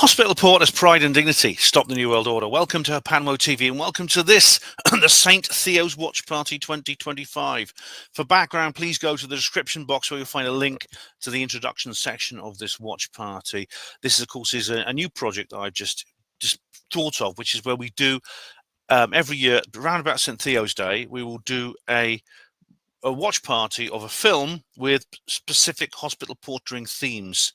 Hospital Porter's pride and dignity. Stop the New World Order. Welcome to Panmo TV and welcome to this, the St. Theo's Watch Party 2025. For background, please go to the description box where you'll find a link to the introduction section of this watch party. This, of course, is a new project that I've just thought of, which is where we do every year, around about St. Theo's Day, we will do a watch party of a film with specific hospital portering themes.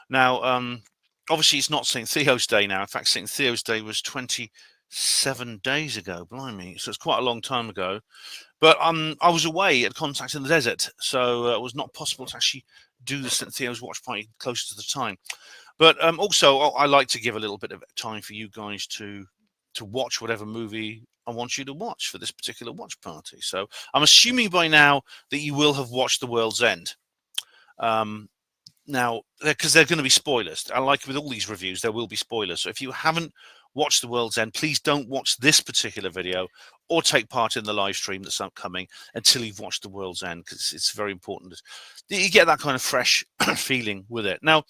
Now, obviously, it's not St. Theo's Day now. In fact, St. Theo's Day was 27 days ago. Blimey. So it's quite a long time ago. But I was away at Contact in the Desert, so it was not possible to actually do the St. Theo's watch party closer to the time. But also, I like to give a little bit of time for you guys to watch whatever movie I want you to watch for this particular watch party. So I'm assuming by now that you will have watched The World's End. Now, because they're going to be spoilers. And like with all these reviews, there will be spoilers. So if you haven't watched The World's End, please don't watch this particular video or take part in the live stream that's upcoming until you've watched The World's End, because it's very important that you get that kind of fresh feeling with it. Now,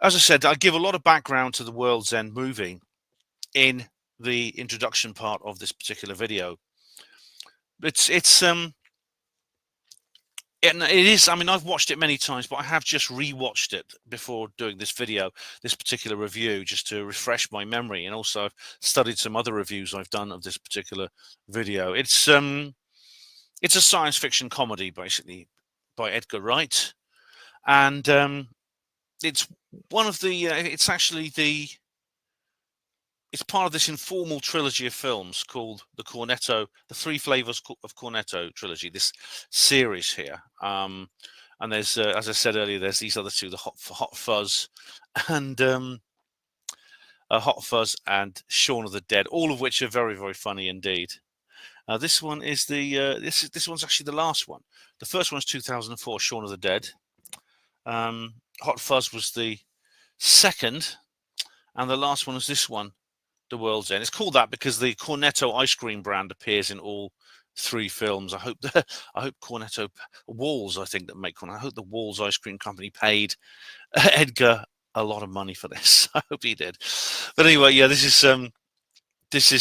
as I said, I give a lot of background to The World's End movie in the introduction part of this particular video. It is, I mean, I've watched it many times, but I have just rewatched it before doing this video, this particular review, just to refresh my memory. And also I've studied some other reviews I've done of this particular video. It's a science fiction comedy, basically, by Edgar Wright. And it's one of the, it's part of this informal trilogy of films called the Three Flavors of Cornetto trilogy, this series here. And there's, as I said earlier, there's these other two, the Hot Fuzz and Shaun of the Dead, all of which are very, very funny indeed. This one is this one's actually the last one. The first one's 2004, Shaun of the Dead. Hot Fuzz was the second, and the last one is this one, The World's End. It's called that because the Cornetto ice cream brand appears in all three films. I hope Cornetto Walls, I think, that make Cornetto. I hope the Walls ice cream company paid Edgar a lot of money for this. I hope he did. But anyway, yeah, this is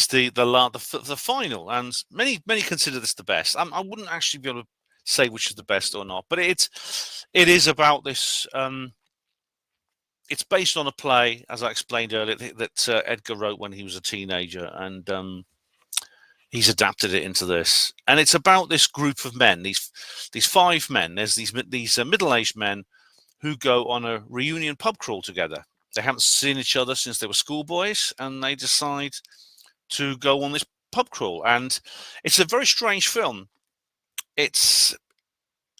the final, and many consider this the best. I wouldn't actually be able to say which is the best or not, but it is about this. It's based on a play, as I explained earlier, that Edgar wrote when he was a teenager, and he's adapted it into this. And it's about this group of men, these five men. There's these middle-aged men who go on a reunion pub crawl together. They haven't seen each other since they were schoolboys, and they decide to go on this pub crawl. And it's a very strange film. It's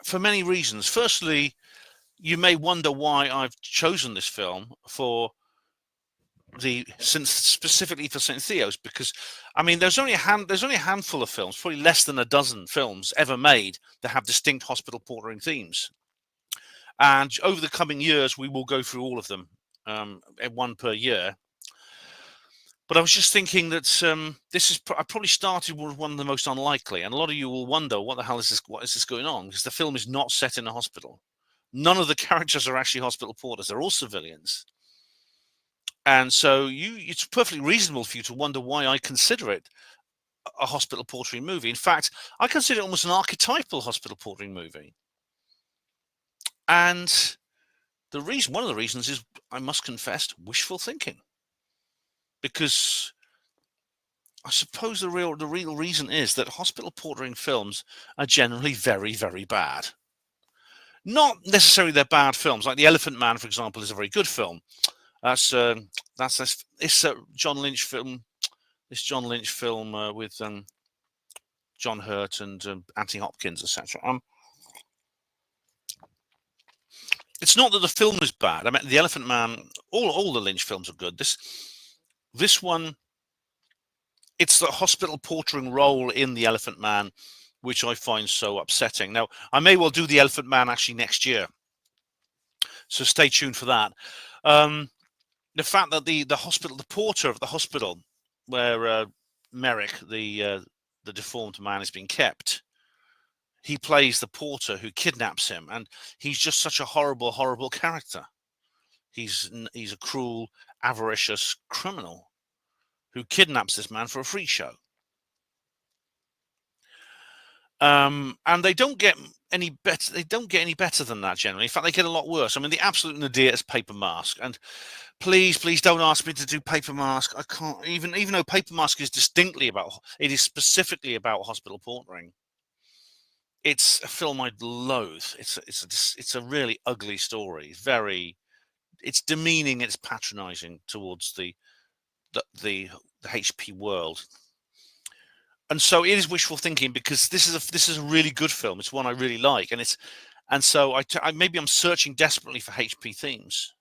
for many reasons. Firstly, you may wonder why I've chosen this film specifically for St. Theo's, because I mean there's only a handful of films, probably less than a dozen films ever made that have distinct hospital portering themes. And over the coming years, we will go through all of them, one per year. But I was just thinking that I probably started with one of the most unlikely, and a lot of you will wonder what the hell is this? What is this going on? Because the film is not set in a hospital. None of the characters are actually hospital porters. They're all civilians. And so it's perfectly reasonable for you to wonder why I consider it a hospital portering movie. In fact, I consider it almost an archetypal hospital portering movie. And one of the reasons is, I must confess, wishful thinking. Because I suppose the real reason is that hospital portering films are generally very, very bad. Not necessarily they're bad films. Like The Elephant Man, for example, is a very good film. It's a John Lynch film. This John Lynch film with John Hurt and Anthony Hopkins, etc. It's not that the film is bad. I mean, The Elephant Man. All the Lynch films are good. This one, it's the hospital portering role in The Elephant Man which I find so upsetting. Now, I may well do The Elephant Man actually next year, so stay tuned for that. The fact that the porter of the hospital where Merrick, the deformed man, is being kept, he plays the porter who kidnaps him, and he's just such a horrible, horrible character. He's a cruel, avaricious criminal who kidnaps this man for a free show. And they don't get any better. They don't get any better than that generally. In fact, they get a lot worse. I mean, the absolute nadir is Paper Mask. And please don't ask me to do Paper Mask. I can't, even though Paper Mask is it is specifically about hospital portering. It's a film I'd loathe. It's a really ugly story. It's demeaning. It's patronizing towards the HP world. And so it is wishful thinking, because this is a really good film. It's one I really like, and so maybe I'm searching desperately for HP themes.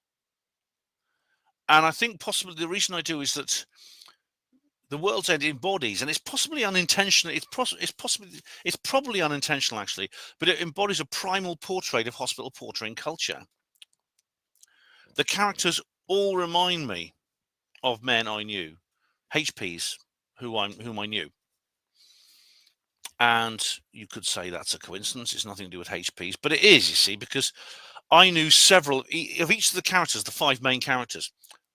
And I think possibly the reason I do is that The World's End embodies, and it's possibly unintentional. It's probably unintentional actually, but it embodies a primal portrait of hospital portraying culture. The characters all remind me of men I knew, HPs whom I knew. And you could say that's a coincidence. It's nothing to do with HPs, but it is, you see, because I knew several of each of the characters, the 5 main characters.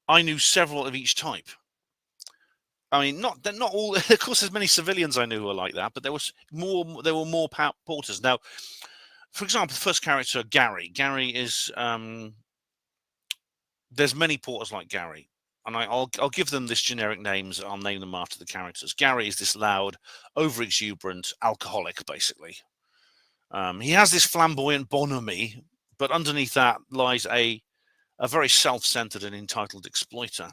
I knew several of each type. I mean, not all. Of course, there's many civilians I knew who were like that, but there were more porters. Now, for example, the first character, Gary. Gary is there's many porters like Gary, and I'll give them this generic names. I'll name them after the characters. Gary is this loud, over-exuberant alcoholic, basically. He has this flamboyant bonhomie, but underneath that lies a very self-centered and entitled exploiter.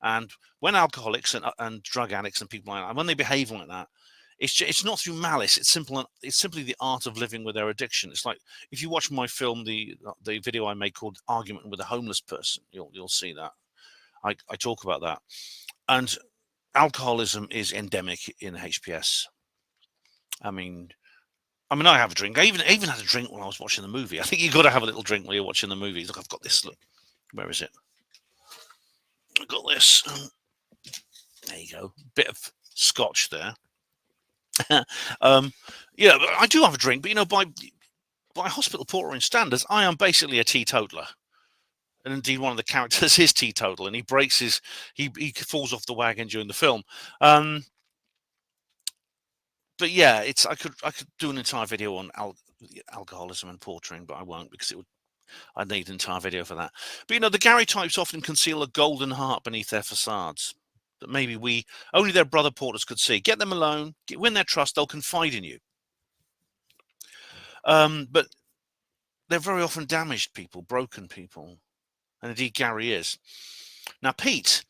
And when alcoholics and drug addicts and people like that, when they behave like that, it's not through malice. It's simply the art of living with their addiction. It's like if you watch my film, the video I made called "Argument with a Homeless Person," you'll see that I talk about that. And alcoholism is endemic in HPS. I mean, I have a drink. I even had a drink when I was watching the movie. I think you've got to have a little drink while you're watching the movie. Look, I've got this. Look, where is it? I've got this. There you go. Bit of scotch there. Yeah, I do have a drink, but by hospital portering standards, I am basically a teetotaler. And indeed, one of the characters is teetotal, and he falls off the wagon during the film. But yeah, I could do an entire video on alcoholism and portering, but I won't, because I'd need an entire video for that. But the Gary types often conceal a golden heart beneath their facades that maybe only their brother porters could see. Get them alone, win their trust, they'll confide in you. But they're very often damaged people, broken people, and indeed Gary is. Now Pete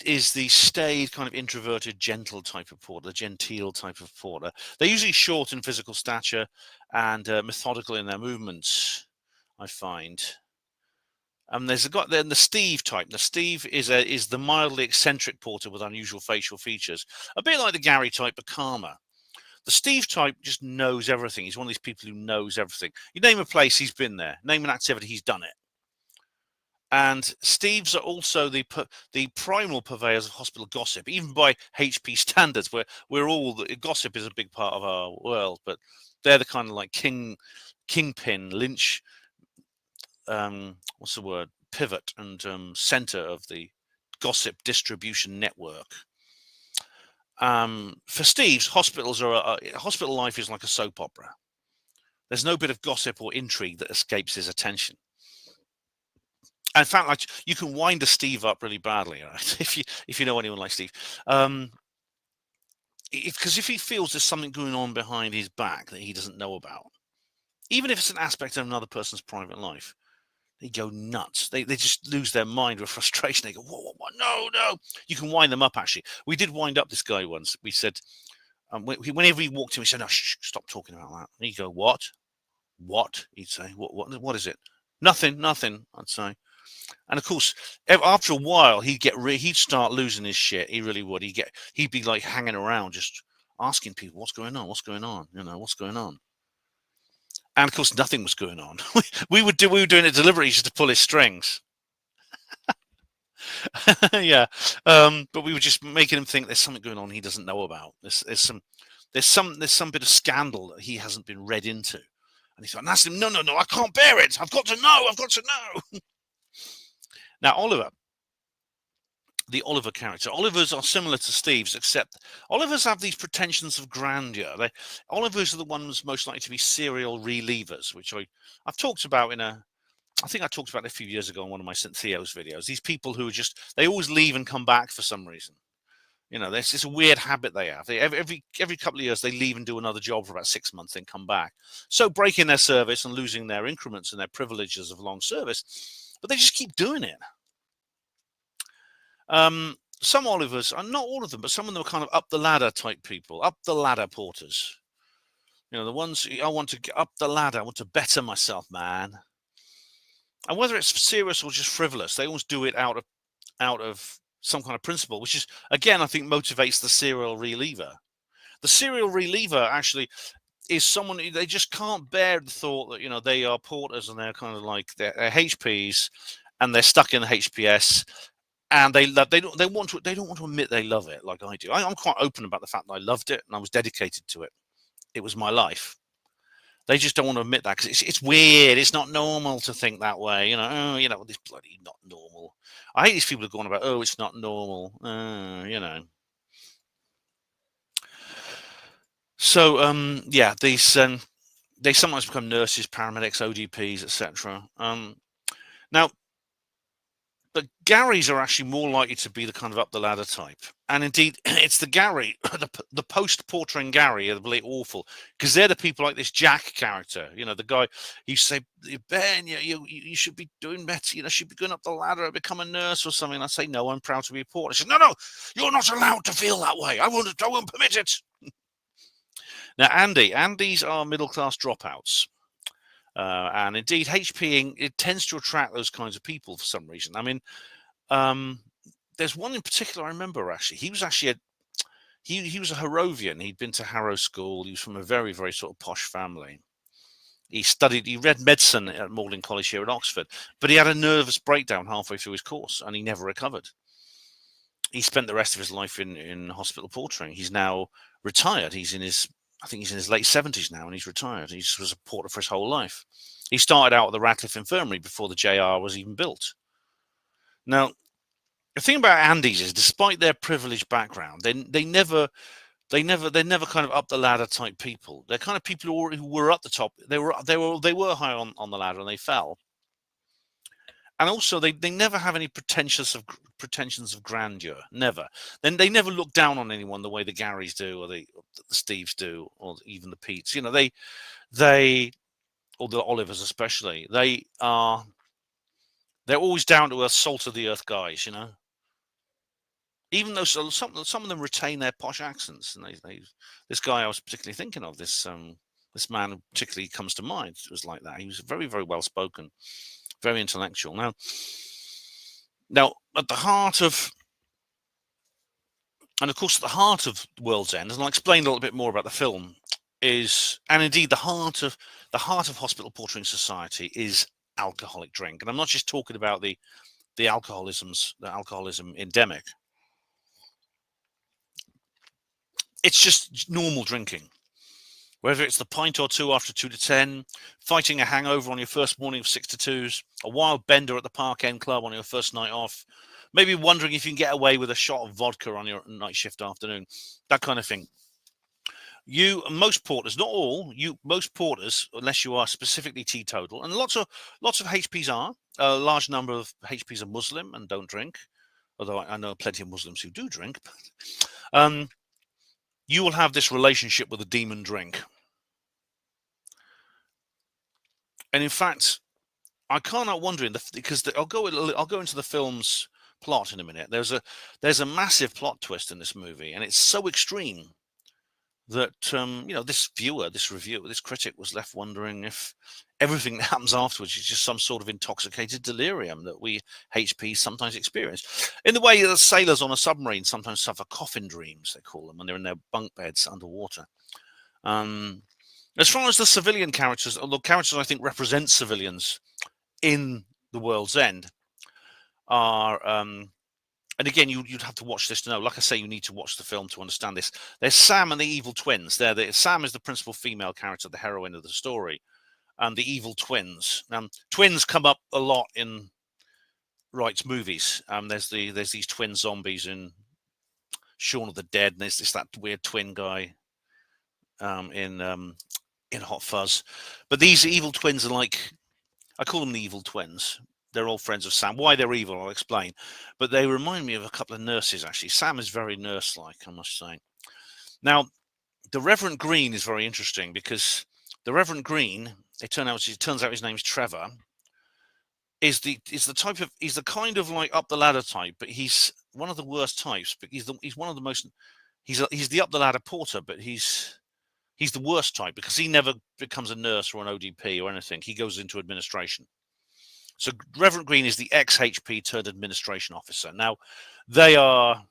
is the staid, kind of introverted, gentle type of porter, the genteel type of porter. They're usually short in physical stature and methodical in their movements, I find. There's the Steve type. The Steve is the mildly eccentric porter with unusual facial features, a bit like the Gary type, but calmer. The Steve type just knows everything. He's one of these people who knows everything. You name a place, he's been there. Name an activity, he's done it. And Steves are also the primal purveyors of hospital gossip, even by HP standards, where gossip is a big part of our world, but they're the kind of like kingpin, lynch, what's the word, pivot and center of the gossip distribution network. For Steves, hospital life is like a soap opera. There's no bit of gossip or intrigue that escapes his attention. In fact, like, you can wind a Steve up really badly, right? If you know anyone like Steve, because if he feels there's something going on behind his back that he doesn't know about, even if it's an aspect of another person's private life, they go nuts. They just lose their mind with frustration. They go, what? No. You can wind them up, actually. We did wind up this guy once. We said, whenever he walked in, we said, no, shh, stop talking about that. And he'd go, what? He'd say, what is it? Nothing, I'd say. And of course, after a while, he'd start losing his shit. He really would. He'd be like hanging around, just asking people, what's going on? What's going on? What's going on? And of course, nothing was going on. we were doing it deliberately just to pull his strings. Yeah, but we were just making him think there's something going on he doesn't know about. There's some bit of scandal that he hasn't been read into. And he thought, and asked him, no, I can't bear it. I've got to know. Now, the Oliver character. Olivers are similar to Steve's, except Olivers have these pretensions of grandeur. Olivers are the ones most likely to be serial relievers, which I've talked about I think I talked about it a few years ago in one of my St. Theo's videos. These people who they always leave and come back for some reason. You know, it's a weird habit they have. Every couple of years they leave and do another job for about 6 months, then come back. So breaking their service and losing their increments and their privileges of long service, but they just keep doing it. Some Olivers, not all of them, but some of them are kind of up the ladder type people, up the ladder porters. You know, the ones I want to get up the ladder. I want to better myself, man. And whether it's serious or just frivolous, they always do it out of some kind of principle, which is, again, I think motivates the serial reliever. The serial reliever actually is someone they just can't bear the thought that, you know, they are porters and they're kind of like they're HPs and they're stuck in the HPS and they don't want to admit they love it like I do. I'm quite open about the fact that I loved it and I was dedicated to it. It was my life. They just don't want to admit that because it's weird. It's not normal to think that way. You know, this bloody not normal. I hate these people who are going about, oh, it's not normal. You know. So, yeah, they sometimes become nurses, paramedics, ODPs, etc. Now, but Garys are actually more likely to be the kind of up the ladder type, and indeed, it's the Gary, the post-portering Gary, are really awful because they're the people like this Jack character. You know, the guy you say, Ben, you should be doing better. You know, should be going up the ladder and become a nurse or something. And I say, no, I'm proud to be a porter. He says, no, you're not allowed to feel that way. I won't permit it. Now, Andy's are middle-class dropouts. And indeed, HPing, it tends to attract those kinds of people for some reason. I mean, there's one in particular I remember, actually. He was actually he was a Harrovian. He'd been to Harrow School. He was from a very, very sort of posh family. He read medicine at Magdalen College here at Oxford, but he had a nervous breakdown halfway through his course and he never recovered. He spent the rest of his life in hospital portering. He's now retired. I think he's in his late 70s now and he's retired. He was a porter for his whole life. He started out at the Radcliffe Infirmary before the JR was even built. Now, the thing about Andes is, despite their privileged background, they never kind of up the ladder type people. They're kind of people who were at the top. They were high on the ladder and they fell. And also, they never have any pretensions of grandeur. Never. Then they never look down on anyone the way the Garys do, or the Steves do, or even the Petes. You know, or the Olivers especially. They're always down to earth, salt of the earth guys. You know, even though some of them retain their posh accents. And this guy I was particularly thinking of, this man who particularly comes to mind, was like that. He was very, very well spoken. Very intellectual. Now, at the heart of, and of course, at the heart of World's End, and I'll explain a little bit more about the film, and indeed the heart of hospital portering society is alcoholic drink. And I'm not just talking about the alcoholism endemic. It's just normal drinking. Whether it's the pint or two after 2 to 10, fighting a hangover on your first morning of 6 to 2s, a wild bender at the Park End Club on your first night off, maybe wondering if you can get away with a shot of vodka on your night shift afternoon, that kind of thing. Most porters, not all, most porters, unless you are specifically teetotal, and lots of HPs are, a large number of HPs are Muslim and don't drink, although I know plenty of Muslims who do drink. You will have this relationship with a demon drink. And in fact, I can't help wondering, because I'll go into the film's plot in a minute. There's a massive plot twist in this movie, and it's so extreme that this reviewer, this critic was left wondering if everything that happens afterwards is just some sort of intoxicated delirium that we HPs sometimes experience. In the way that sailors on a submarine sometimes suffer coffin dreams, they call them, when they're in their bunk beds underwater. As far as the civilian characters, or the characters I think represent civilians in The World's End, are and again, you'd have to watch this to know. Like I say, you need to watch the film to understand this. There's Sam and the evil twins. Sam is the principal female character, the heroine of the story, and the evil twins. Twins come up a lot in writes movies. There's these twin zombies in Shaun of the Dead, and there's that weird twin guy in Hot Fuzz. But these evil twins are like, I call them the evil twins. They're all friends of Sam. Why they're evil, I'll explain. But they remind me of a couple of nurses, actually. Sam is very nurse-like, I must say. Now, the Reverend Green is very interesting because the Reverend Green, it turns out his name's Trevor, is the kind of like up the ladder type, but he's one of the worst types. But he's one of the most he's the up the ladder porter, but he's the worst type because he never becomes a nurse or an ODP or anything. He goes into administration. So Reverend Green is the ex-HP turned administration officer. Now, they are.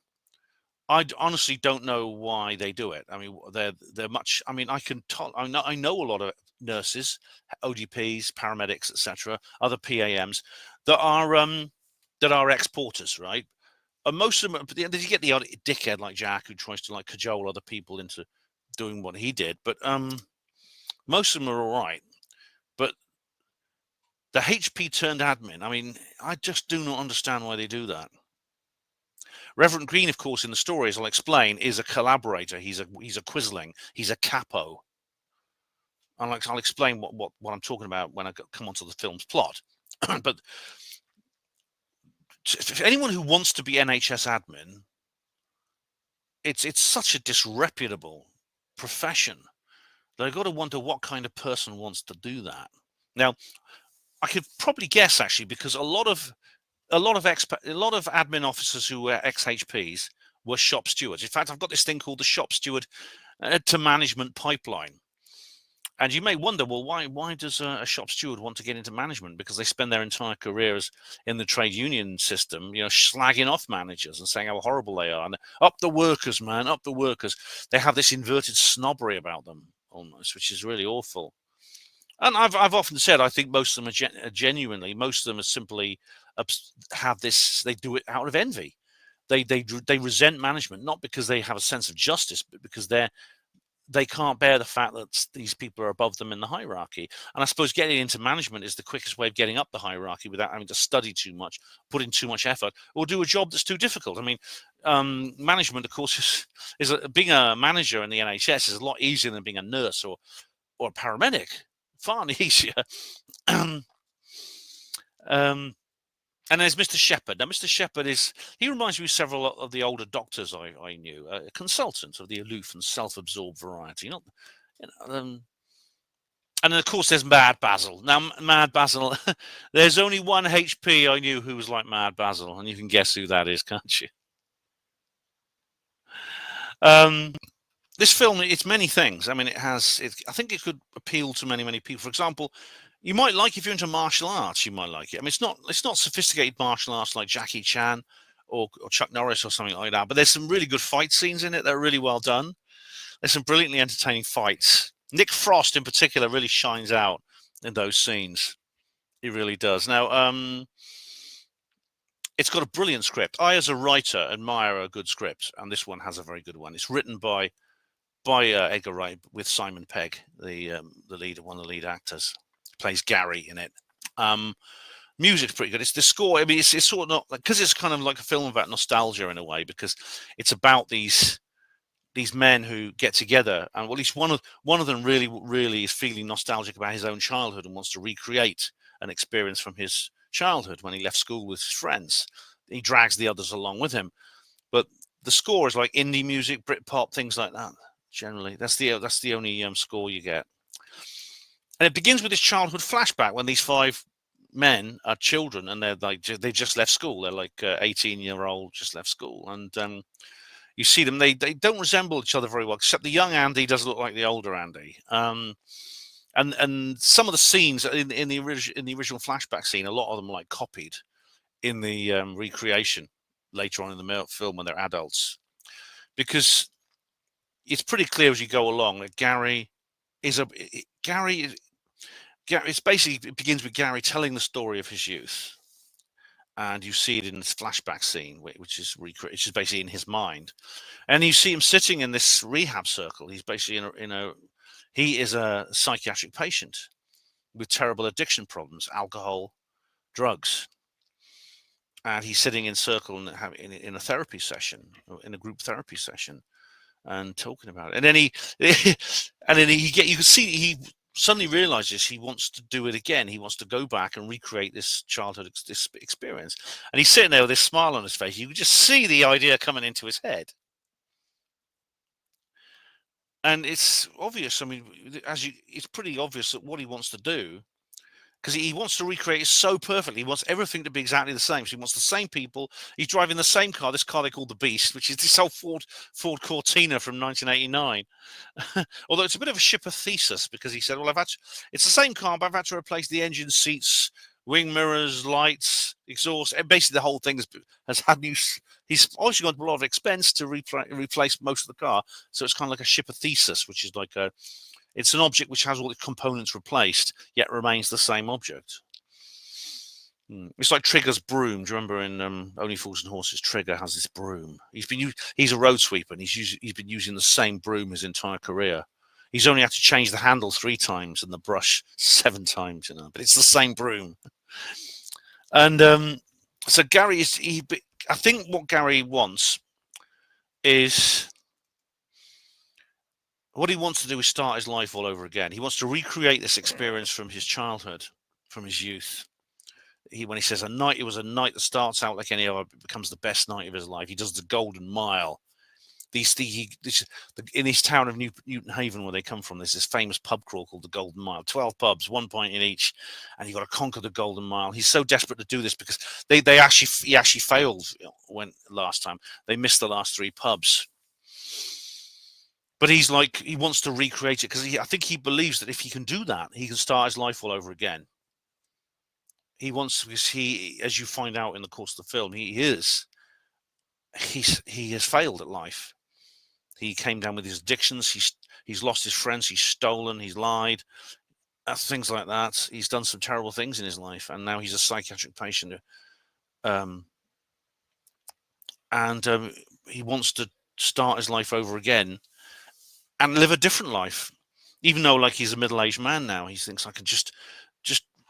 I honestly don't know why they do it. I mean, they're much. I mean, I know a lot of nurses, ODPs, paramedics, etc., other PAMs that are ex-porters, right? And most of them, you get the odd dickhead like Jack who tries to like cajole other people into doing what he did, but most of them are all right. But the HP turned admin, I mean, I just do not understand why they do that. Reverend Green, of course, in the story, as I'll explain, is a collaborator. He's a quisling. He's a capo. And I'll explain what I'm talking about when I come onto the film's plot. But for anyone who wants to be NHS admin, it's such a disreputable profession that I've got to wonder what kind of person wants to do that. Now, I could probably guess actually, because a lot of admin officers who were ex-HPs were shop stewards. In fact, I've got this thing called the shop steward to management pipeline. And you may wonder, well, why does a shop steward want to get into management? Because they spend their entire careers in the trade union system, slagging off managers and saying how horrible they are. And up the workers, man, up the workers. They have this inverted snobbery about them almost, which is really awful. And I've often said, I think most of them are genuinely, most of them are simply have this, they do it out of envy. They resent management, not because they have a sense of justice, but because they can't bear the fact that these people are above them in the hierarchy. And I suppose getting into management is the quickest way of getting up the hierarchy without having to study too much, put in too much effort, or do a job that's too difficult. I mean, management, of course, being a manager in the NHS is a lot easier than being a nurse or a paramedic. Far easier. And there's Mr. Shepherd. Now, Mr. Shepherd he reminds me of several of the older doctors I knew, a consultant of the aloof and self-absorbed variety. And then, of course, there's Mad Basil. Now, Mad Basil, there's only one HP I knew who was like Mad Basil, and you can guess who that is, can't you? This film, it's many things. I mean, I think it could appeal to many people. For example, you might like, if you're into martial arts, you might like it. I mean, it's not sophisticated martial arts like Jackie Chan or Chuck Norris or something like that, but there's some really good fight scenes in it that are really well done. There's some brilliantly entertaining fights. Nick Frost, in particular, really shines out in those scenes. He really does. Now, it's got a brilliant script. I, as a writer, admire a good script, and this one has a very good one. It's written by Edgar Wright with Simon Pegg, the lead, one of the lead actors. Plays Gary in it. Music's pretty good. It's the score. I mean, it's sort of not because it's kind of like a film about nostalgia in a way, because it's about these men who get together, and well, at least one of them really is feeling nostalgic about his own childhood and wants to recreate an experience from his childhood when he left school with his friends. He drags the others along with him, but the score is like indie music, Britpop, things like that. Generally, that's the only score you get. And it begins with this childhood flashback when these 5 men are children and they just left school. They're like 18-year-old, just left school. And you see them, they don't resemble each other very well, except the young Andy does look like the older Andy. And some of the scenes in the original flashback scene, a lot of them are like copied in the recreation later on in the film when they're adults. Because it's pretty clear as you go along that Gary, it's basically, it begins with Gary telling the story of his youth, and you see it in this flashback scene, which is basically in his mind, and you see him sitting in this rehab circle. He's basically he is a psychiatric patient with terrible addiction problems, alcohol, drugs, and he's sitting in circle in a therapy session, in a group therapy session, and talking about it. And then you can see he suddenly realizes he wants to do it again. He wants to go back and recreate this childhood this experience. And he's sitting there with this smile on his face. You can just see the idea coming into his head. And it's obvious. I mean, it's pretty obvious that what he wants to do, because he wants to recreate it so perfectly. He wants everything to be exactly the same. So he wants the same people. He's driving the same car, this car they call the Beast, which is this old Ford Cortina from 1989. Although it's a bit of a shipper thesis, because he said, well, it's the same car, but I've had to replace the engine, seats, wing mirrors, lights, exhaust. And basically, the whole thing has had new. He's obviously gone to a lot of expense to replace most of the car. So it's kind of like a shipper thesis, which is like it's an object which has all the components replaced, yet remains the same object. It's like Trigger's broom. Do you remember in Only Fools and Horses? Trigger has this broom. He's a road sweeper, and he's been using the same broom his entire career. He's only had to change the handle 3 times and the brush 7 times, but it's the same broom. And so Gary I think what Gary wants is, what he wants to do is start his life all over again. He wants to recreate this experience from his childhood, from his youth. When he says it was a night that starts out like any other, it becomes the best night of his life. He does the Golden Mile. In his town of Newton Haven, where they come from, there's this famous pub crawl called the Golden Mile. 12 pubs, 1 point in each, and you got to conquer the Golden Mile. He's so desperate to do this because he actually failed when last time they missed the last 3 pubs. But he wants to recreate it because I think he believes that if he can do that, he can start his life all over again. Because as you find out in the course of the film, he has failed at life. He came down with his addictions. He's lost his friends. He's stolen. He's lied. Things like that. He's done some terrible things in his life, and now he's a psychiatric patient. He wants to start his life over again and live a different life. Even though, he's a middle-aged man now, he thinks, I can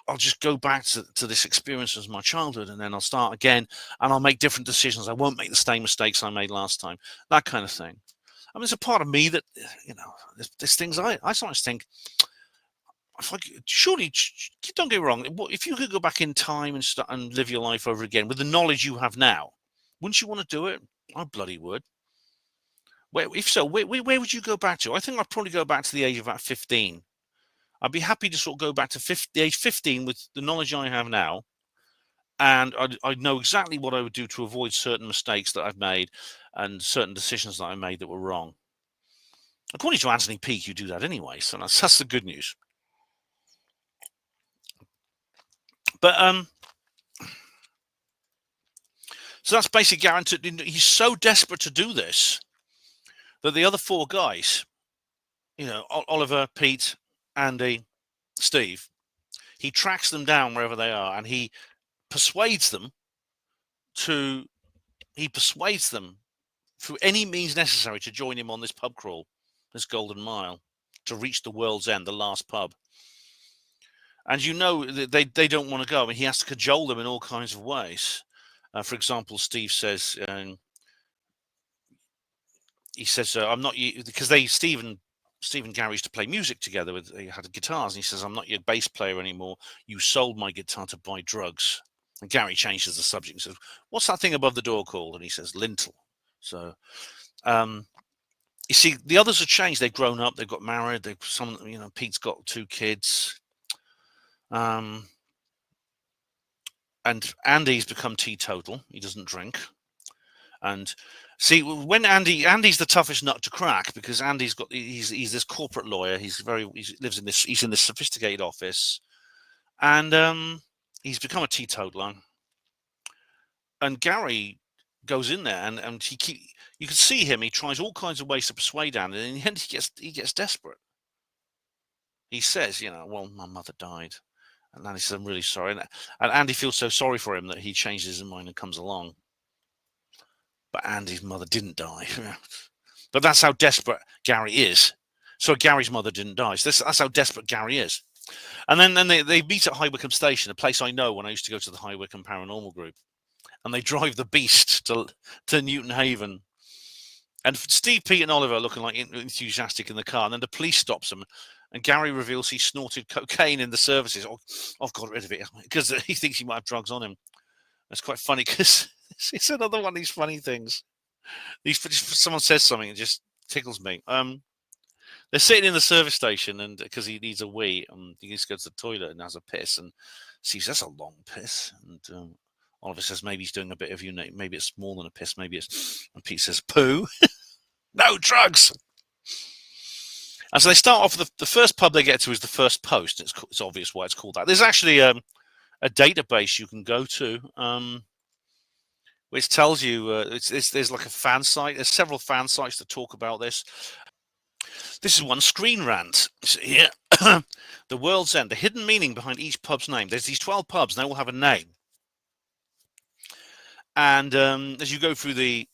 I'll just go back to this experience as my childhood, and then I'll start again, and I'll make different decisions. I won't make the same mistakes I made last time. That kind of thing. I mean, there's a part of me that, there's things I sometimes think, surely, don't get me wrong, if you could go back in time and live your life over again with the knowledge you have now, wouldn't you want to do it? I bloody would. If so, where would you go back to? I think I'd probably go back to the age of about 15. I'd be happy to sort of go back to the age 15 with the knowledge I have now, and I'd know exactly what I would do to avoid certain mistakes that I've made and certain decisions that I made that were wrong. According to Anthony Peake, you do that anyway, so that's the good news. But so that's basically guaranteed. He's so desperate to do this that the other 4 guys, Oliver, Pete, Andy, Steve, he tracks them down wherever they are, and he persuades them through any means necessary to join him on this pub crawl, this Golden Mile, to reach the world's end, the last pub. And they don't want to go. I mean, he has to cajole them in all kinds of ways. For example, Steve says, I'm not you, because Steve and Gary used to play music together. They had guitars, and he says, I'm not your bass player anymore. You sold my guitar to buy drugs. And Gary changes the subject and says, what's that thing above the door called? And he says, lintel. So, you see, the others have changed. They've grown up. They've got married. Pete's got 2 kids. And Andy's become teetotal. He doesn't drink. And see, when Andy's the toughest nut to crack, because he's this corporate lawyer. He's in this sophisticated office, and he's become a teetotaler. And Gary goes in there, and you can see him. He tries all kinds of ways to persuade Andy, and in the end, he gets desperate. He says, well, my mother died, and Andy says, I'm really sorry, and Andy feels so sorry for him that he changes his mind and comes along. But Andy's mother didn't die. But that's how desperate Gary is. So Gary's mother didn't die. So that's how desperate Gary is. And then they meet at High Wycombe Station, a place I know when I used to go to the High Wycombe Paranormal Group. and they drive the beast to Newton Haven. And Steve, Pete, and Oliver are looking like enthusiastic in the car, and then the police stops them, and Gary reveals he snorted cocaine in the services. Oh, I've got rid of it because he thinks he might have drugs on him. That's quite funny because it's another one of these funny things. Someone says something, it just tickles me. They're sitting in the service station, and because he needs a wee, he needs to go to the toilet and has a piss, and sees that's a long piss, and Oliver says maybe he's doing a bit of maybe it's more than a piss, maybe it's. And Pete says poo. No drugs. And so they start off. The first pub they get to is the First Post. It's obvious why it's called that. There's actually a database you can go to, which tells you there's like a fan site. There's several fan sites that talk about this. This is one Screen Rant. Here, the World's End, the hidden meaning behind each pub's name. There's these 12 pubs, and they all have a name. And as you go through the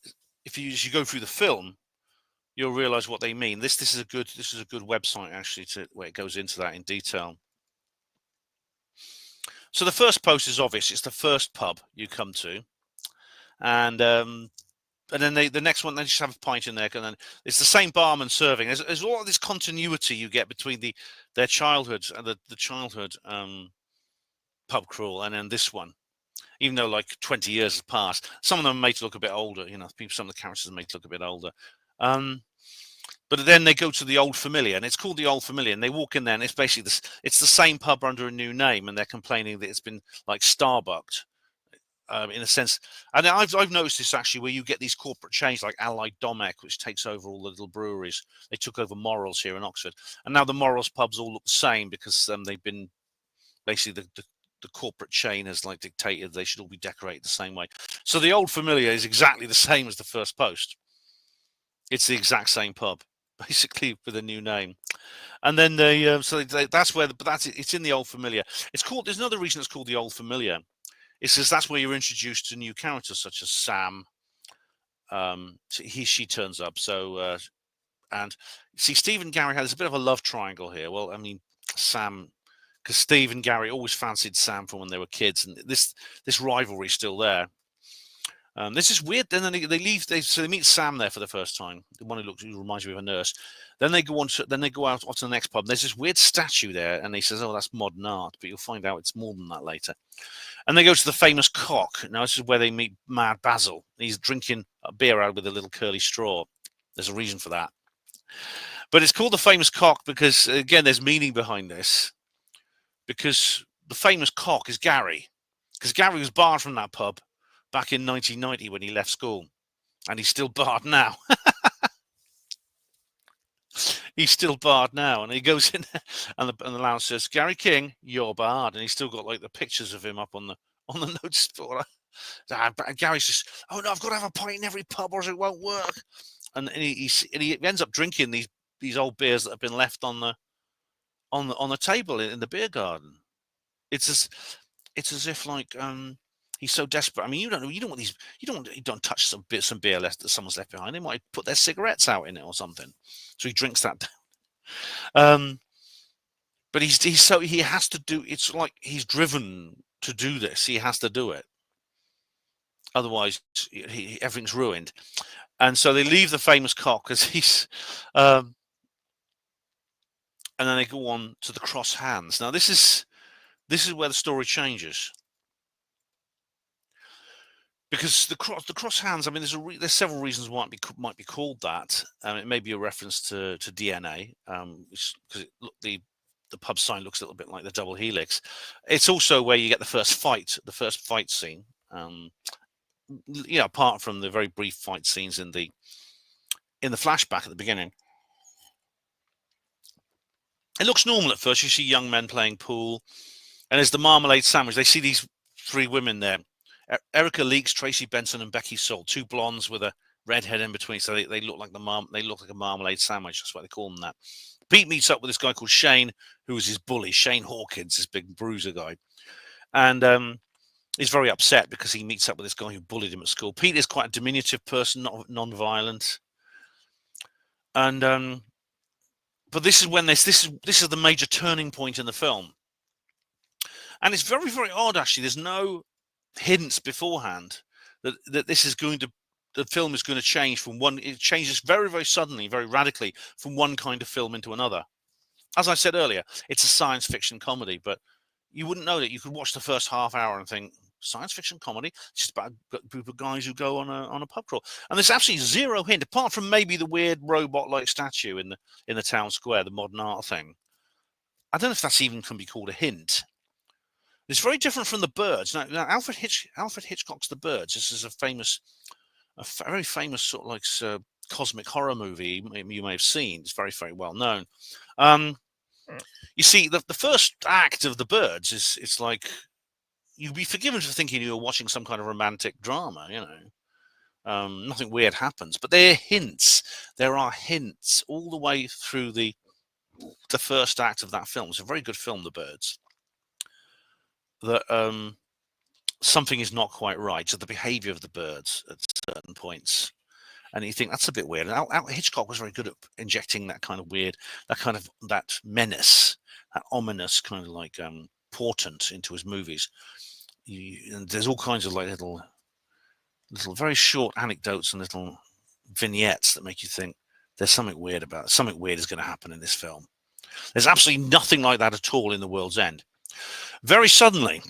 film, you'll realise what they mean. This is a good website actually where it goes into that in detail. So the First Post is obvious. It's the first pub you come to, and then the next one, they just have a pint in there, and then it's the same barman serving. There's all of this continuity you get between their childhood and the childhood pub crawl, and then this one. Even though like 20 years has passed, some of them are made to look a bit older. Some of the characters are made to look a bit older. But then they go to the Old Familiar, and it's called the Old Familiar. And they walk in there, and it's basically it's the same pub under a new name, and they're complaining that it's been like Starbucked. In a sense, and I've noticed this actually, where you get these corporate chains like Allied Domecq, which takes over all the little breweries. They took over Morrel's here in Oxford, and now the Morrel's pubs all look the same because they've been basically the corporate chain has like dictated they should all be decorated the same way. So the Old Familiar is exactly the same as the First Post. It's the exact same pub, basically with a new name. And then it's in the Old Familiar. It's called. There's another reason it's called the Old Familiar. It says that's where you're introduced to new characters such as Sam. She turns up. So and see, Steve and Gary has a bit of a love triangle here. Well, I mean, Sam, because Steve and Gary always fancied Sam from when they were kids, and this rivalry is still there. This is weird. Then they leave. So they meet Sam there for the first time. The one who reminds me of a nurse. Then they go out to the next pub. There's this weird statue there, and he says, "Oh, that's modern art," but you'll find out it's more than that later. And they go to the famous Cock. Now this is where they meet Mad Basil. He's drinking a beer out with a little curly straw. There's a reason for that. But it's called the famous Cock because, again, there's meaning behind this. Because the famous Cock is Gary. Because Gary was barred from that pub back in 1990 when he left school. And he's still barred now. He's still barred now. And he goes in and the lounge says, "Gary King, you're barred." And he's still got like the pictures of him up on the notice board. Gary's just, "Oh no, I've got to have a pint in every pub or it won't work." And he ends up drinking these old beers that have been left on the table in the beer garden. It's as if like he's so desperate. I mean, you don't touch some beer left that someone's left behind. They might put their cigarettes out in it or something. So he drinks that down. But he has to do. It's like he's driven to do this. He has to do it. Otherwise, everything's ruined. And so they leave the famous Cock because he's. And then they go on to the Cross Hands. Now this is where the story changes. Because the cross hands, I mean, there's several reasons why it might be called that. It may be a reference to DNA, because the pub sign looks a little bit like the double helix. It's also where you get the first fight scene. Apart from the very brief fight scenes in the flashback at the beginning, it looks normal at first. You see young men playing pool, and there's the marmalade sandwich. They see these three women there. Erica Leeks, Tracy Benson, and Becky Salt, two blondes with a red head in between, so they look like a marmalade sandwich. That's why they call them that. Pete meets up with this guy called Shane, who was his bully, Shane Hawkins, this big bruiser guy, and he's very upset because he meets up with this guy who bullied him at school. Pete is quite a diminutive person, not non-violent, and but this is when this is the major turning point in the film, and it's very, very odd actually. There's no hints beforehand that this is going to, the film is going to change from one. It changes very, very suddenly, very radically from one kind of film into another. As I said earlier, it's a science fiction comedy, but you wouldn't know that. You could watch the first half hour and think, science fiction comedy? It's just about a group of guys who go on a pub crawl, and there's absolutely zero hint, apart from maybe the weird robot-like statue in the town square, the modern art thing. I don't know if that's even can be called a hint. It's very different from The Birds. Now Alfred Hitchcock's The Birds. This is a very famous sort of like cosmic horror movie you may have seen. It's very, very well known. You see, the first act of The Birds is, it's like, you'd be forgiven for thinking you were watching some kind of romantic drama, you know. Nothing weird happens, but there are hints all the way through the first act of that film. It's a very good film, The Birds. That something is not quite right. So the behavior of the birds at certain points, and you think that's a bit weird. And Hitchcock was very good at injecting that kind of weird, that menace, that ominous kind of like portent into his movies. And there's all kinds of like little very short anecdotes and little vignettes that make you think there's something weird about it. Something weird is going to happen in this film. There's absolutely nothing like that at all in The World's End. Very suddenly,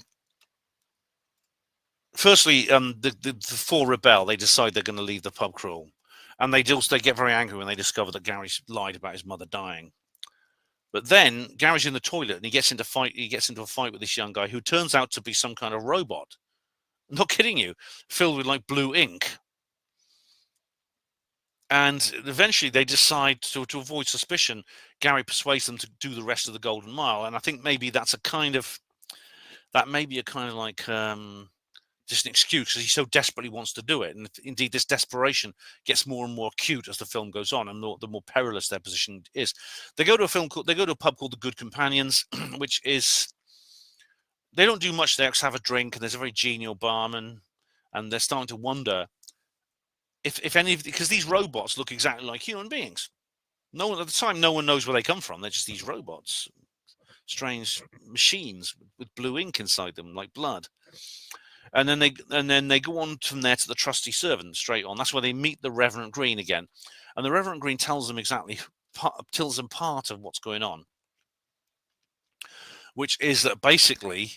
firstly, the four rebel. They decide they're going to leave the pub crawl, and they get very angry when they discover that Gary's lied about his mother dying. But then Gary's in the toilet and he gets into a fight with this young guy who turns out to be some kind of robot. I'm not kidding you, filled with like blue ink. And eventually they decide to avoid suspicion. Gary persuades them to do the rest of the Golden Mile, and I think maybe that's like just an excuse because he so desperately wants to do it. And indeed, this desperation gets more and more acute as the film goes on, and the more perilous their position is. They go to a pub called The Good Companions, which is, they don't do much there except have a drink, and there's a very genial barman, and they're starting to wonder if any of, because these robots look exactly like human beings. No one at the time, no one knows where they come from. They're just these robots, strange machines with blue ink inside them, like blood. And then they go on from there to the trusty servant, straight on. That's where they meet the Reverend Green again, and the Reverend Green tells them part of what's going on, which is that basically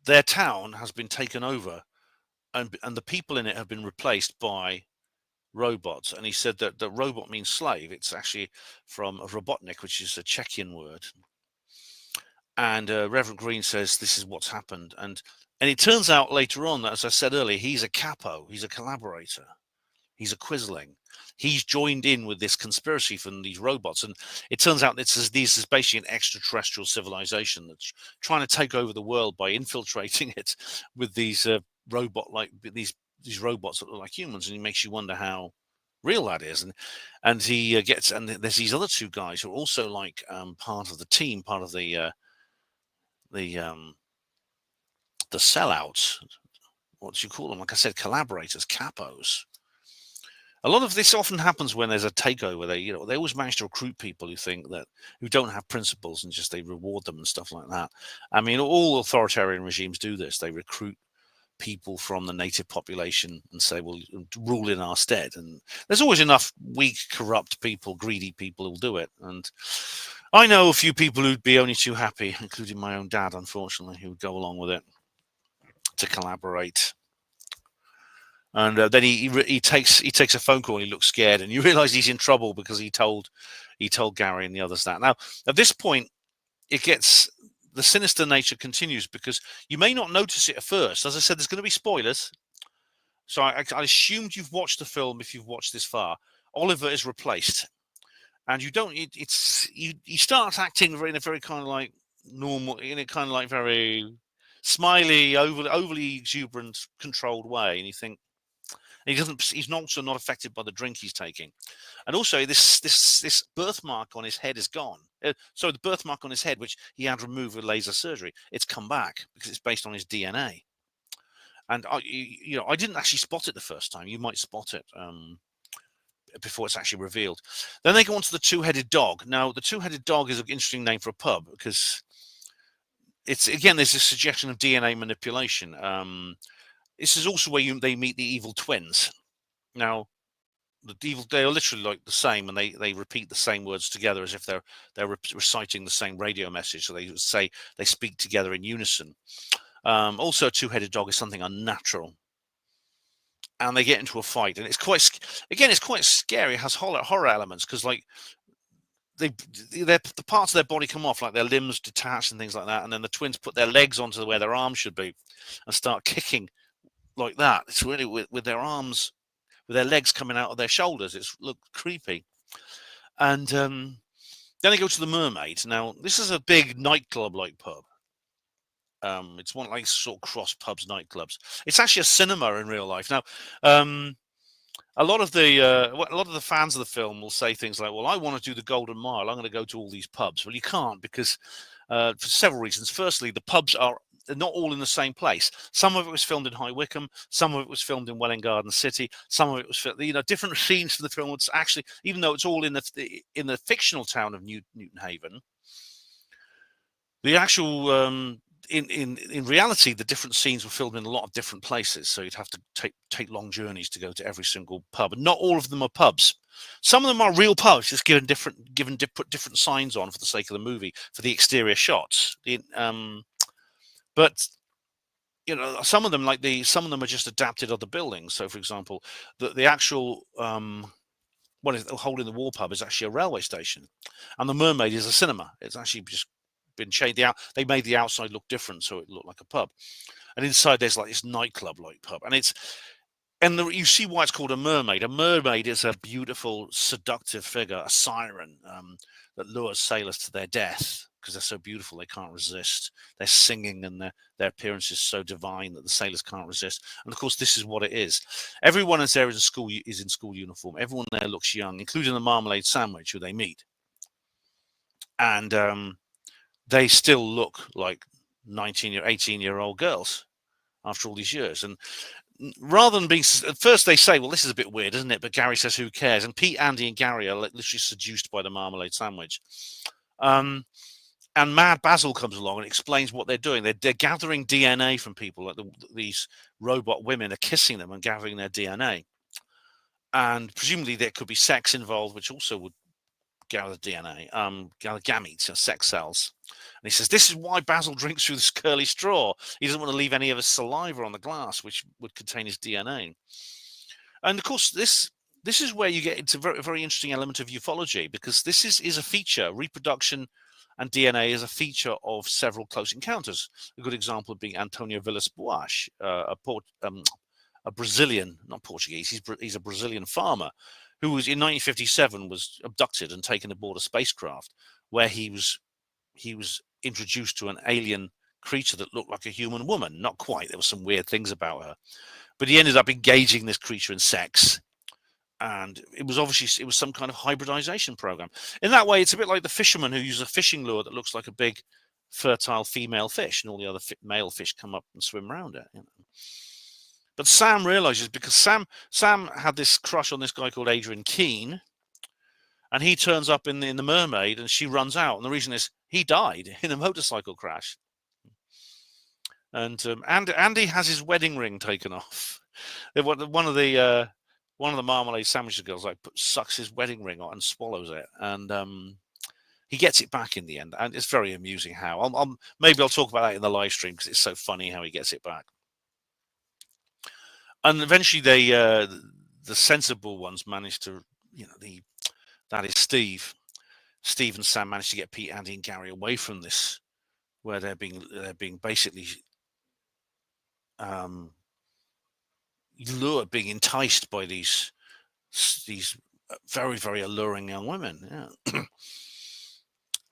their town has been taken over, and the people in it have been replaced by robots. And he said that the robot means slave. It's actually from robotnik, which is a Czechian word. And Reverend Green says this is what's happened, and it turns out later on that, as I said earlier, he's a capo, he's a collaborator, he's a quisling. He's joined in with this conspiracy from these robots, and it turns out this is basically an extraterrestrial civilization that's trying to take over the world by infiltrating it with these these robots that look like humans, and it makes you wonder how real that is. And there's these other two guys who are also like part of the team, part of the sellouts, what do you call them? Like I said, collaborators, capos. A lot of this often happens when there's a takeover. They always manage to recruit people who don't have principles, and just they reward them and stuff like that. I mean, all authoritarian regimes do this. They recruit people from the native population and say, well, rule in our stead. And there's always enough weak, corrupt people, greedy people who'll do it. And I know a few people who'd be only too happy, including my own dad, unfortunately, who would go along with it to collaborate. And then he takes a phone call and he looks scared, and you realize he's in trouble because he told Gary and the others that. Now, at this point, the sinister nature continues, because you may not notice it at first. As I said, there's going to be spoilers. So I assumed you've watched the film if you've watched this far. Oliver is replaced. And he starts acting in a very kind of like normal, in a kind of like very smiley, overly exuberant, controlled way. And you think, he's also not affected by the drink he's taking. And also this birthmark on his head is gone. So the birthmark on his head, which he had removed with laser surgery, it's come back because it's based on his DNA. And I didn't actually spot it the first time. You might spot it before it's actually revealed. Then they go on to the two-headed dog. Now, the two-headed dog is an interesting name for a pub, because there's a suggestion of DNA manipulation. this is also where they meet the evil twins. Now, they are literally like the same, and they repeat the same words together as if they're reciting the same radio message. So they say they speak together in unison. Also, a two-headed dog is something unnatural, and they get into a fight, and it's quite scary. It has horror elements because like the parts of their body come off, like their limbs detach and things like that, and then the twins put their legs onto where their arms should be and start kicking like that. It's really with their arms, with their legs coming out of their shoulders. It's looked creepy. And then they go to the Mermaid. Now, this is a big nightclub-like pub. It's one like sort of cross pubs, nightclubs. It's actually a cinema in real life. Now, a lot of the fans of the film will say things like, "Well, I want to do the Golden Mile. I'm going to go to all these pubs." Well, you can't because for several reasons. Firstly, the pubs are not all in the same place. Some of it was filmed in High Wycombe. Some of it was filmed in Welwyn Garden City. Some of it was, different scenes for the film. It's actually, even though it's all in the fictional town of Newton Haven, the actual in reality, the different scenes were filmed in a lot of different places. So you'd have to take long journeys to go to every single pub. And not all of them are pubs. Some of them are real pubs, just put different signs on for the sake of the movie, for the exterior shots. But some of them are just adapted other buildings. So, for example, the actual what is holding the War pub is actually a railway station, and the Mermaid is a cinema. It's actually just been changed. They made the outside look different, so it looked like a pub, and inside there's like this nightclub-like pub, and you see why it's called a mermaid. A mermaid is a beautiful, seductive figure, a siren that lures sailors to their death because they're so beautiful they can't resist. They're singing, and their appearance is so divine that the sailors can't resist. And of course, this is what it is. Everyone is there is in school uniform. Everyone there looks young, including the Marmalade Sandwich, who they meet, and they still look like 18-year-old girls after all these years. And rather than being, at first they say, well, this is a bit weird, isn't it? But Gary says, who cares? And Pete, Andy, and Gary are literally seduced by the Marmalade Sandwich. And Mad Basil comes along and explains what they're doing. They're gathering DNA from people. Like these robot women are kissing them and gathering their DNA. And presumably there could be sex involved, which also would gather DNA, gather gametes, sex cells. And he says, this is why Basil drinks through this curly straw. He doesn't want to leave any of his saliva on the glass, which would contain his DNA. And of course, this is where you get into a very, very interesting element of ufology, because this is a feature. Reproduction and DNA is a feature of several close encounters. A good example would be Antonio Villas-Boas, a Brazilian, not Portuguese, he's a Brazilian farmer who was in 1957 was abducted and taken aboard a spacecraft where he was introduced to an alien creature that looked like a human woman. Not quite. There were some weird things about her, but he ended up engaging this creature in sex, and it was some kind of hybridization program. In that way, it's a bit like the fisherman who uses a fishing lure that looks like a big fertile female fish, and all the other male fish come up and swim around it. But Sam realizes, because Sam had this crush on this guy called Adrian Keene, and he turns up in the Mermaid, and she runs out, and the reason is he died in a motorcycle crash. And Andy has his wedding ring taken off. One of the Marmalade Sandwich girls sucks his wedding ring on and swallows it, and he gets it back in the end, and it's very amusing how. Maybe I'll talk about that in the live stream because it's so funny how he gets it back. And eventually, the sensible ones manage to, that is Steve and Sam managed to get Pete, Andy, and Gary away from this, where they're being basically lured, being enticed by these very, very alluring young women. Yeah.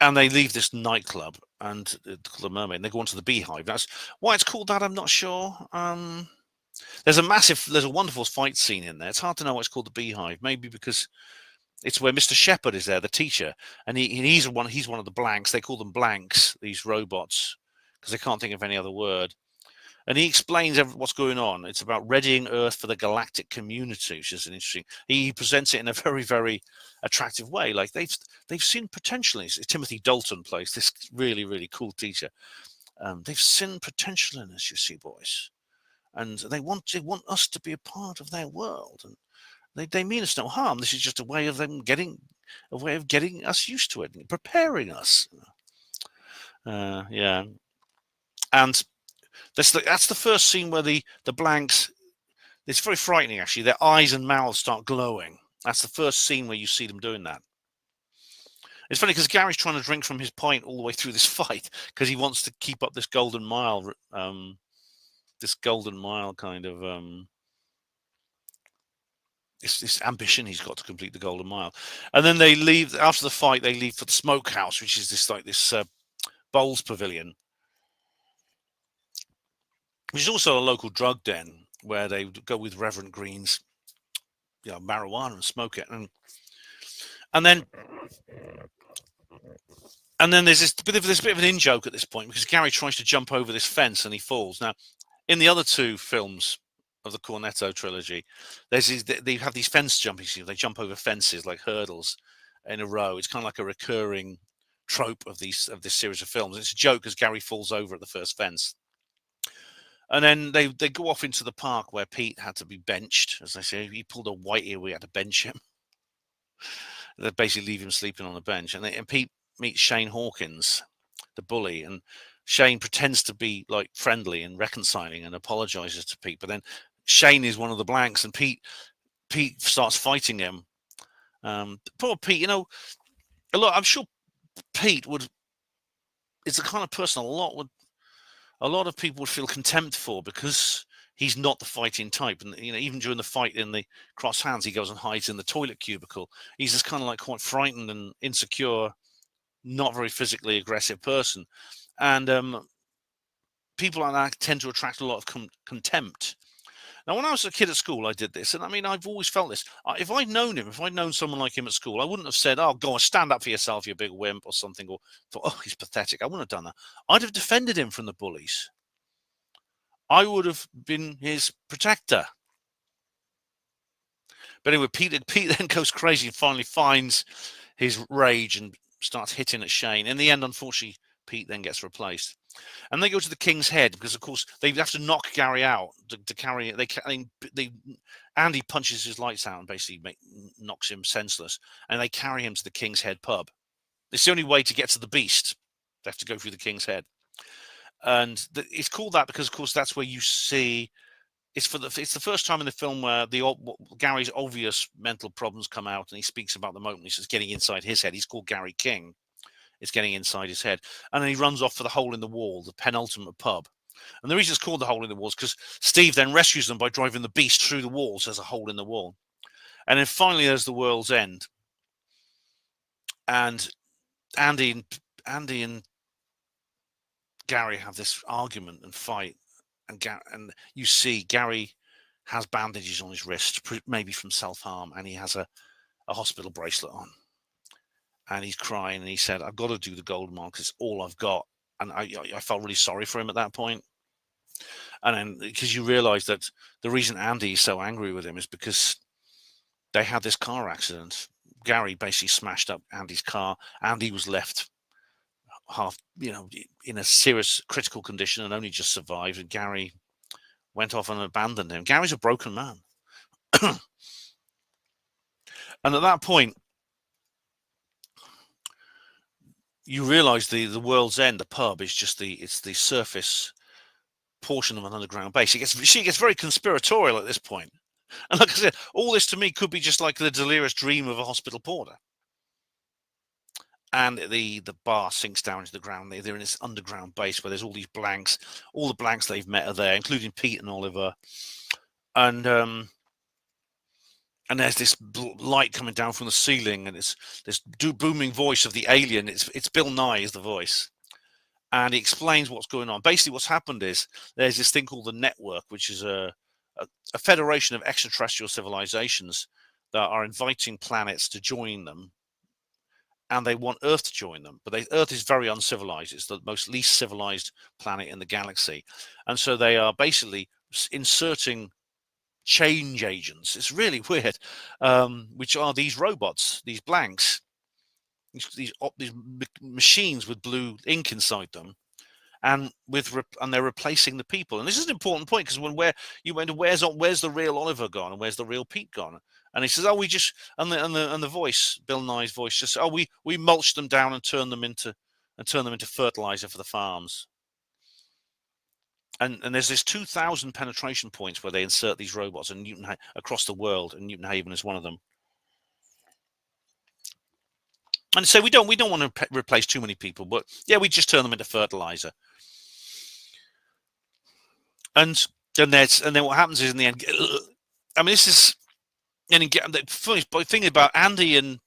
And they leave this nightclub and the Mermaid, and they go on to the Beehive. That's why it's called that. I'm not sure. There's a wonderful fight scene in there. It's hard to know why it's called the Beehive. Maybe because it's where Mr. Shepherd is there, the teacher, and he's one of the blanks. They call them blanks, these robots, because they can't think of any other word. And he explains what's going on. It's about readying Earth for the galactic community, which is an interesting. He presents it in a very, very attractive way. Like they've seen potential. Timothy Dalton plays this really, really cool teacher. They've seen potential in us, you see, boys. and they want us to be a part of their world, and they mean us no harm. This is just a way of them getting us used to it, and preparing us. Yeah, and that's the first scene where the blanks. It's very frightening, actually. Their eyes and mouths start glowing. That's the first scene where you see them doing that. It's funny because Gary's trying to drink from his pint all the way through this fight because he wants to keep up this golden mile, kind of this ambition he's got to complete the golden mile. And then they leave after the fight. They leave for the smokehouse, which is this bowls pavilion, which is also a local drug den where they go with Reverend Green's, marijuana and smoke it, and then there's this bit of an in joke at this point because Gary tries to jump over this fence and he falls. Now, in the other two films of the Cornetto trilogy, they have these fence jumping scenes. They jump over fences like hurdles in a row. It's kind of like a recurring trope of this series of films. It's a joke as Gary falls over at the first fence. And then they go off into the park where Pete had to be benched. As I say, he pulled a Whitey, we had to bench him. They basically leave him sleeping on the bench. And Pete meets Shane Hawkins, the bully, and Shane pretends to be like friendly and reconciling and apologizes to Pete. But then Shane is one of the blanks, and Pete starts fighting him. Poor Pete, I'm sure Pete is the kind of person a lot of people would feel contempt for because he's not the fighting type. And, even during the fight in the Cross Hands, he goes and hides in the toilet cubicle. He's this kind of like quite frightened and insecure, not very physically aggressive person. And people like that tend to attract a lot of contempt. Now, when I was a kid at school, I did this. And I mean, I've always felt this. If I'd known someone like him at school, I wouldn't have said, "Oh, go on, stand up for yourself, you big wimp," or something, or thought, "Oh, he's pathetic." I wouldn't have done that. I'd have defended him from the bullies. I would have been his protector. But anyway, Pete then goes crazy and finally finds his rage and starts hitting at Shane. In the end, unfortunately, Pete then gets replaced. And they go to the King's Head because, of course, they have to knock Gary out to carry it. Andy punches his lights out and basically knocks him senseless. And they carry him to the King's Head pub. It's the only way to get to the Beast. They have to go through the King's Head. And it's called that because, of course, that's where you see it's the first time in the film where Gary's obvious mental problems come out, and he speaks about the moment he's just getting inside his head. He's called Gary King. It's getting inside his head. And then he runs off for the hole in the wall, the penultimate pub. And the reason it's called the hole in the wall is because Steve then rescues them by driving the Beast through the walls. There's a hole in the wall. And then finally there's the World's End. And Andy and Gary have this argument and fight. And you see Gary has bandages on his wrist, maybe from self-harm, and he has a hospital bracelet on. And he's crying, and he said, "I've got to do the golden mile because it's all I've got." And I felt really sorry for him at that point. And then because you realise that the reason Andy is so angry with him is because they had this car accident. Gary basically smashed up Andy's car. Andy was left in a serious critical condition and only just survived. And Gary went off and abandoned him. Gary's a broken man. And at that point, you realise the World's End, the pub, is just the surface portion of an underground base. She gets very conspiratorial at this point. And like I said, all this to me could be just like the delirious dream of a hospital porter. And the bar sinks down into the ground. They're in this underground base where there's all these blanks. All the blanks they've met are there, including Pete and Oliver. And there's this light coming down from the ceiling, and it's this booming voice of the alien. It's Bill Nye is the voice, and he explains what's going on. Basically, what's happened is there's this thing called the Network, which is a federation of extraterrestrial civilizations that are inviting planets to join them, and they want Earth to join them. But Earth is very uncivilized. It's the least civilized planet in the galaxy, and so they are basically inserting change agents. It's really weird, which are these robots, these blanks, these machines with blue ink inside them, and they're replacing the people. And this is an important point, because you went, where's the real Oliver gone, and where's the real Pete gone? And he says, oh, we just, and the voice, Bill Nye's voice, just, oh, we mulch them down and turn them into fertilizer for the farms. And there's this 2,000 penetration points where they insert these robots, and across the world, and Newton Haven is one of them. And so we don't want to replace too many people, but yeah, we just turn them into fertilizer. And then what happens is, in the end, I mean, this is, and the funny thing about Andy and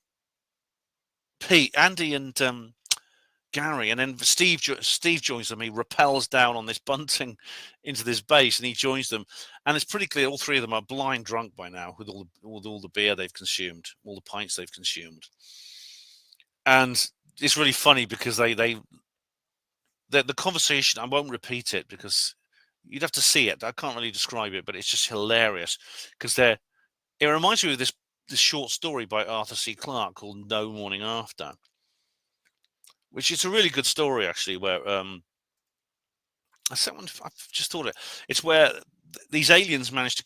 Gary, and then Steve joins them. He rappels down on this bunting into this base, and he joins them. And it's pretty clear all three of them are blind drunk by now, with all the beer they've consumed, all the pints they've consumed. And it's really funny because the conversation, I won't repeat it because you'd have to see it. I can't really describe it, but it's just hilarious, because it reminds me of this short story by Arthur C. Clarke called No Morning After, which is a really good story, actually, where I've just thought it's where these aliens manage to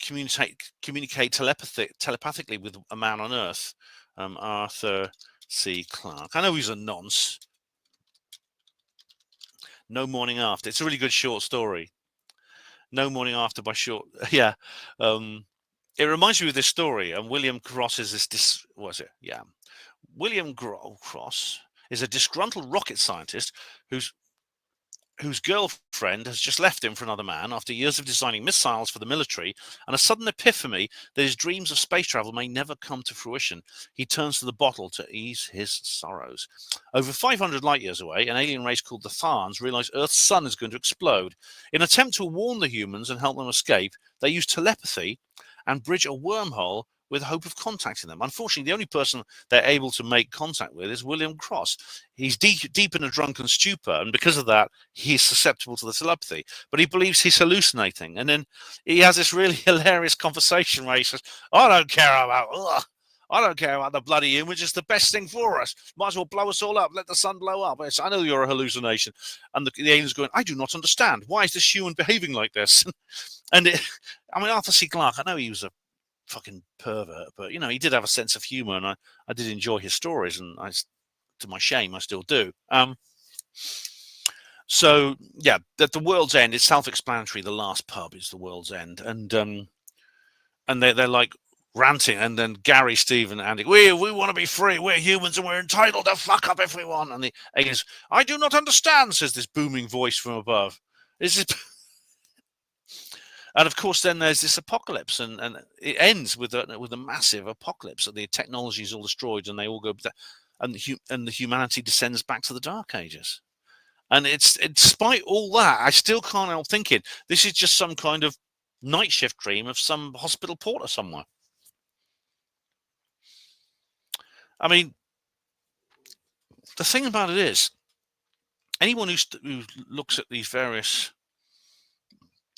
communicate telepathically with a man on Earth, Arthur C. Clarke. I know he's a nonce. No Morning After. It's a really good short story. No Morning After by Short. Yeah. It reminds me of this story. And William Cross is William Cross is a disgruntled rocket scientist whose girlfriend has just left him for another man after years of designing missiles for the military, and a sudden epiphany that his dreams of space travel may never come to fruition. He turns to the bottle to ease his sorrows. Over 500 light years away, an alien race called the Tharns realize Earth's sun is going to explode. In an attempt to warn the humans and help them escape, they use telepathy and bridge a wormhole with hope of contacting them. Unfortunately, the only person they're able to make contact with is William Cross. He's deep in a drunken stupor, and because of that, he's susceptible to the telepathy. But he believes he's hallucinating. And then he has this really hilarious conversation where he says, I don't care about the bloody humans. It's the best thing for us. Might as well blow us all up. Let the sun blow up. I know you're a hallucination. And the alien's going, I do not understand. Why is this human behaving like this? And Arthur C. Clarke, I know he was a fucking pervert, but he did have a sense of humor, and I did enjoy his stories, and to my shame, I still do. So yeah, at the World's End, it's self-explanatory. The last pub is the World's End, and they're like ranting, and then Gary, Steve, and Andy, we want to be free. We're humans, and we're entitled to fuck up if we want. And the aliens, I do not understand, says this booming voice from above. This is. And of course, then there's this apocalypse, and it ends with a massive apocalypse. The technology is all destroyed, and they all go, and the humanity descends back to the Dark Ages. And despite all that, I still can't help thinking this is just some kind of night shift dream of some hospital porter somewhere. I mean, the thing about it is, anyone who looks at these various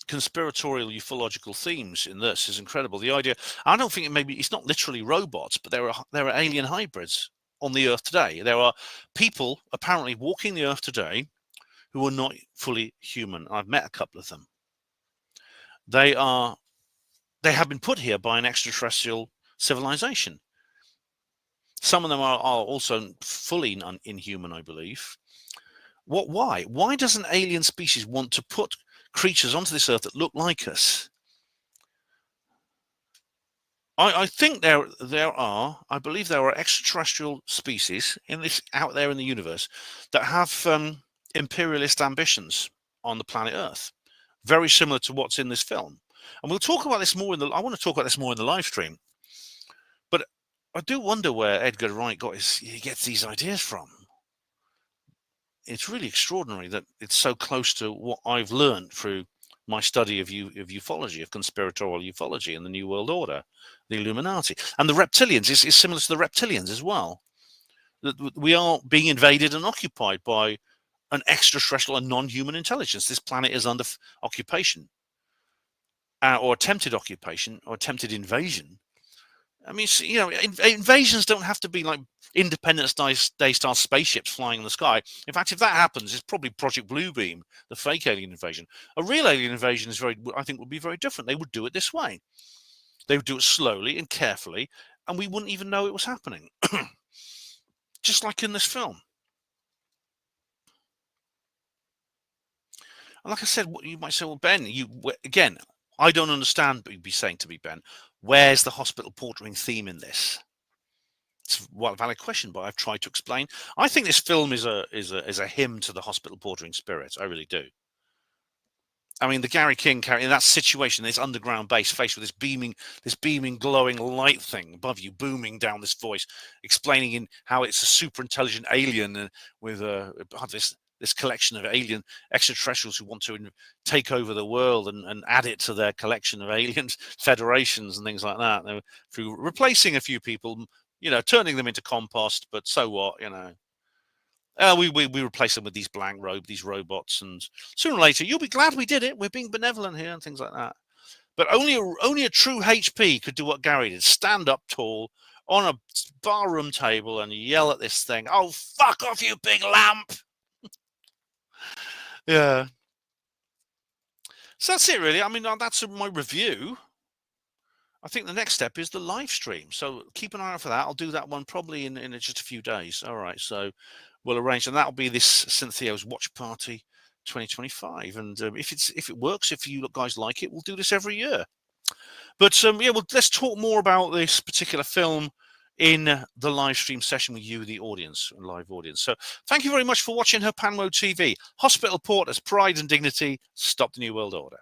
conspiratorial ufological themes in this is incredible. The idea, I don't think it's not literally robots, but there are alien hybrids on the Earth today. There are people apparently walking the Earth today who are not fully human. I've met a couple of them. They have been put here by an extraterrestrial civilization. Some of them are also fully inhuman, I believe. Why? Why does an alien species want to put creatures onto this Earth that look like us? I think I believe there are extraterrestrial species out there in the universe that have imperialist ambitions on the planet Earth, very similar to what's in this film. And we'll talk about this more I want to talk about this more in the live stream. But I do wonder where Edgar Wright gets these ideas from. It's really extraordinary that it's so close to what I've learned through my study of ufology, of conspiratorial ufology and the New World Order, the Illuminati. And the reptilians is similar to the reptilians as well. That we are being invaded and occupied by an extraterrestrial and non-human intelligence. This planet is under occupation, or attempted occupation, or attempted invasion. I mean, you know, invasions don't have to be like Independence Day style spaceships flying in the sky. In fact, if that happens, it's probably Project Bluebeam, the fake alien invasion. A real alien invasion is I think, would be very different. They would do it this way. They would do it slowly and carefully, and we wouldn't even know it was happening. Just like in this film. And like I said, you might say, well, Ben, again, I don't understand, but you'd be saying to me, Ben, where's the hospital portering theme in this? It's a valid question, but I've tried to explain. I think this film is a hymn to the hospital portering spirit. I really do. I mean, the Gary King character in that situation, this underground base, faced with this beaming, glowing light thing above you, booming down this voice, explaining in how it's a super intelligent alien with this collection of alien extraterrestrials who want to take over the world and add it to their collection of alien federations and things like that. Through replacing a few people, you know, turning them into compost. But so what, you know. We replace them with these these robots, and sooner or later you'll be glad we did it. We're being benevolent here and things like that. But only a true HP could do what Gary did: stand up tall on a barroom table and yell at this thing, "Oh, fuck off, you big lamp!" Yeah. So that's it, really. I mean, that's my review. I think the next step is the live stream. So keep an eye out for that. I'll do that one probably in just a few days. All right. So we'll arrange, and that'll be this Theo's Watch Party 2025. And if it works, if you guys like it, we'll do this every year. But yeah, well, let's talk more about this particular film in the live stream session with you, the audience, live audience. So thank you very much for watching Her Panmo TV. Hospital Porters, Pride and Dignity, Stop the New World Order.